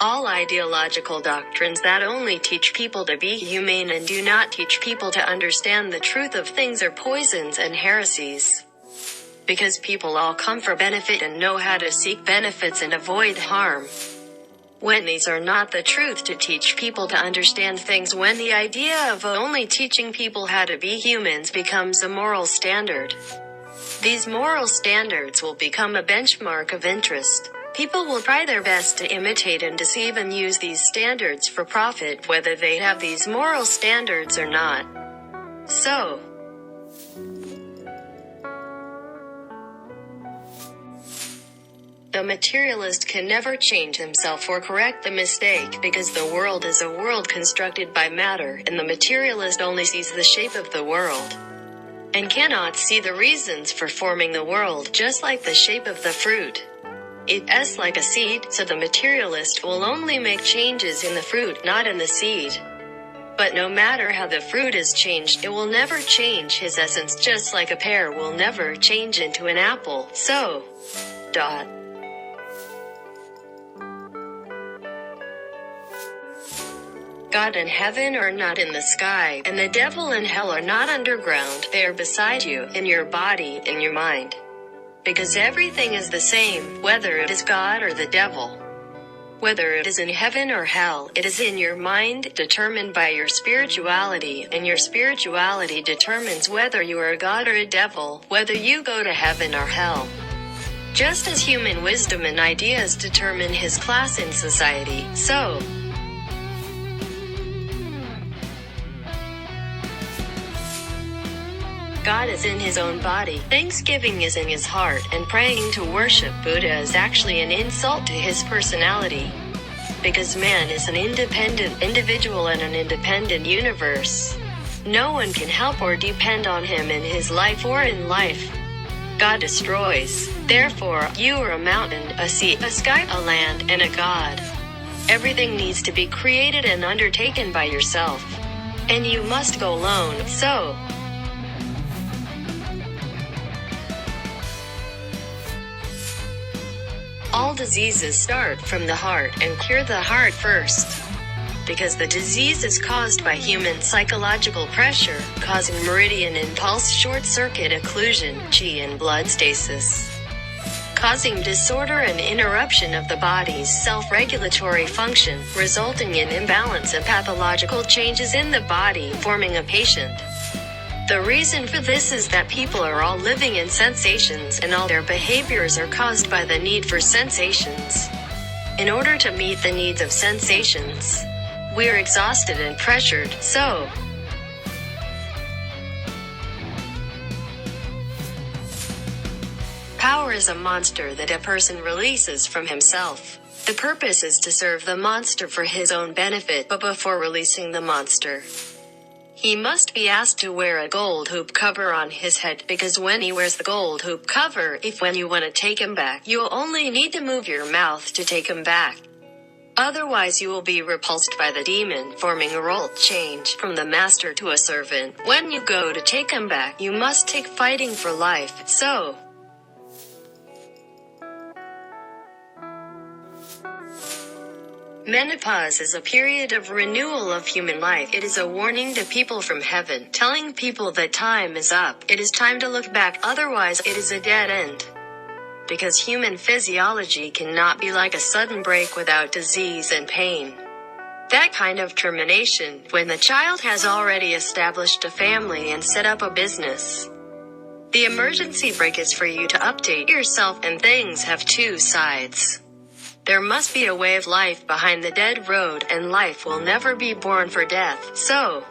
All ideological doctrines that only teach people to be humane and do not teach people to understand the truth of things are poisons and heresies. Because people all come for benefit and know how to seek benefits and avoid harm. When these are not the truth to teach people to understand things, when the idea of only teaching people how to be humans becomes a moral standard. These moral standards will become a benchmark of interest. People will try their best to imitate and deceive and use these standards for profit, whether they have these moral standards or not. So, the materialist can never change himself or correct the mistake, because the world is a world constructed by matter, and the materialist only sees the shape of the world, and cannot see the reasons for forming the world, just like the shape of the fruit. It's like a seed, so the materialist will only make changes in the fruit, not in the seed. But no matter how the fruit is changed, it will never change his essence, just like a pear will never change into an apple. So, God and heaven are not in the sky, and the devil and hell are not underground. They are beside you, in your body, in your mind. Because everything is the same, whether it is God or the devil. Whether it is in heaven or hell, it is in your mind, determined by your spirituality, and your spirituality determines whether you are a God or a devil, whether you go to heaven or hell. Just as human wisdom and ideas determine his class in society, so God is in his own body, thanksgiving is in his heart, and praying to worship Buddha is actually an insult to his personality. Because man is an independent individual in an independent universe. No one can help or depend on him in his life or in life. God destroys. Therefore, you are a mountain, a sea, a sky, a land, and a God. Everything needs to be created and undertaken by yourself. And you must go alone, so all diseases start from the heart, and cure the heart first. Because the disease is caused by human psychological pressure, causing meridian impulse short-circuit occlusion, chi and blood stasis. Causing disorder and interruption of the body's self-regulatory function, resulting in imbalance and pathological changes in the body, forming a patient. The reason for this is that people are all living in sensations, and all their behaviors are caused by the need for sensations. In order to meet the needs of sensations, we're exhausted and pressured, so power is a monster that a person releases from himself. The purpose is to serve the monster for his own benefit, but before releasing the monster, he must be asked to wear a gold hoop cover on his head, because when he wears the gold hoop cover, when you want to take him back, you'll only need to move your mouth to take him back. Otherwise you will be repulsed by the demon, forming a role change from the master to a servant. When you go to take him back, you must take fighting for life, so menopause is a period of renewal of human life. It is a warning to people from heaven, telling people that time is up. It is time to look back, otherwise it is a dead end. Because human physiology cannot be like a sudden break without disease and pain. That kind of termination, when the child has already established a family and set up a business. The emergency break is for you to update yourself, and things have two sides. There must be a way of life behind the dead road, and life will never be born for death, so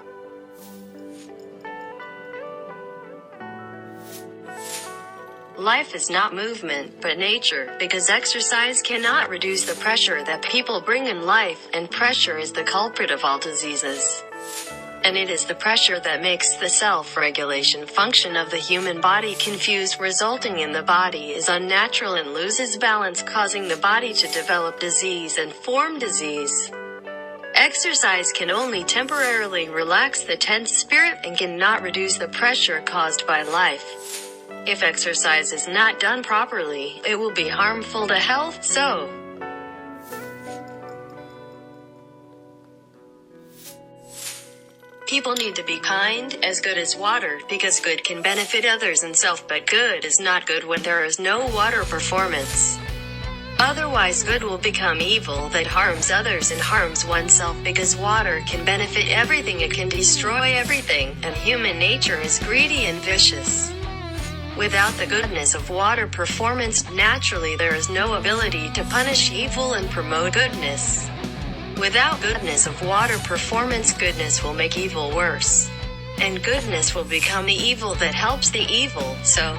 life is not movement, but nature, because exercise cannot reduce the pressure that people bring in life, and pressure is the culprit of all diseases. And it is the pressure that makes the self-regulation function of the human body confused, resulting in the body is unnatural and loses balance, causing the body to develop disease and form disease. Exercise can only temporarily relax the tense spirit and cannot reduce the pressure caused by life. If exercise is not done properly, it will be harmful to health, so People need to be kind, as good as water, because good can benefit others and self, but good is not good when there is no water performance. Otherwise, good will become evil that harms others and harms oneself, because water can benefit everything, it can destroy everything, and human nature is greedy and vicious. Without the goodness of water performance, naturally there is no ability to punish evil and promote goodness. Without goodness of water performance, goodness will make evil worse. And goodness will become the evil that helps the evil, so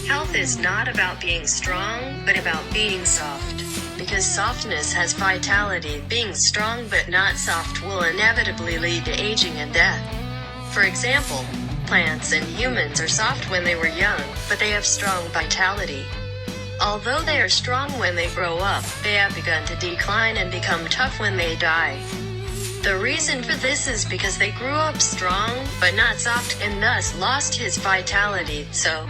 health is not about being strong, but about being soft. Because softness has vitality, being strong but not soft will inevitably lead to aging and death. For example, plants and humans are soft when they were young, but they have strong vitality. Although they are strong when they grow up, they have begun to decline and become tough when they die. The reason for this is because they grew up strong, but not soft, and thus lost his vitality, so